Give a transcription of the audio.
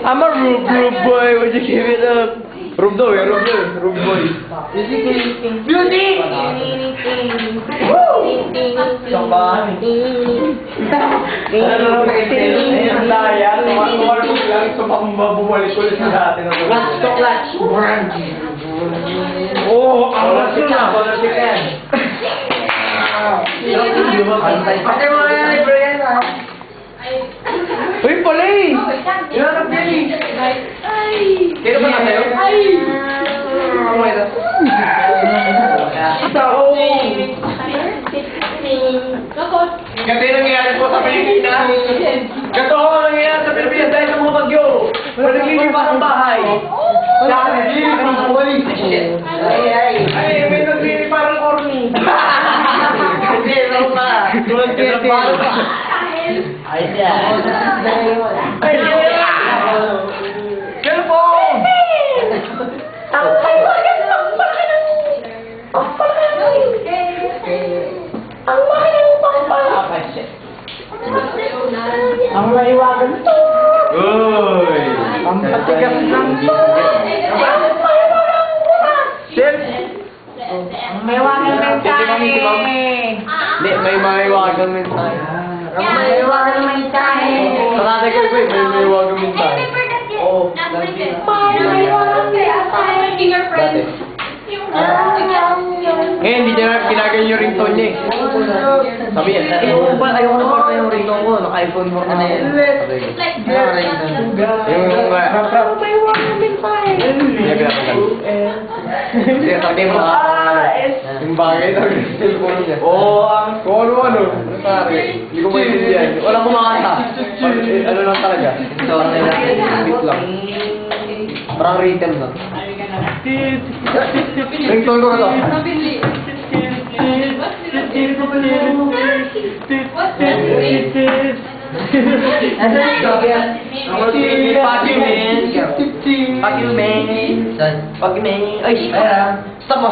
I'm a Rube boy, would you give it up? Rube daw eh, Rube boy. Beauty! Sambahan. Ayun, daya. Tumarapos lang sa bumalik ulit sa dati. Clutch to clutch. Oo, ang lakas yun ah. Ate mo na yan, Brian ah. Uy, pala eh! Ilanap niya eh. Kaya ba na tayo? Kasi nangyayari po sa Pilipinas. Ganito ako nangyayari sa Pilipinas dahil sa mga bagyo. Nagiging parang bahay. Nagiging parang boli. Ay, may nagiging parang corny. Hindi, ano pa? Tulad kayo pa. Ay, siya. Ay, siya. Cellphone! Ang maiwagan to. Uy! Ang patigas ng to. Ang maiwagan mensahe. Hindi, may maiwagang mensahe. Ang maiwagan mensahe. Sa tatay ko, may maiwagang mensahe. Oo, dati. Ngayon, hindi niya ginagay yung ringtone niya eh. Sabi yan, ayoko na parta yung ringtone ko, naka-iPhone 4 na yan. Yung hindi pinatagal. Hindi, sabi mo yung bagay na cellphone niya. Oo, kung ano-ano. Hindi ko maintindihan. Walang kumakanta. Ano lang talaga. Ito, beat lang. Parang rhythm na. Ringtone ko na to. Fuck you, man. Fuck you, man. Fuck you, man. Ay, stop mo.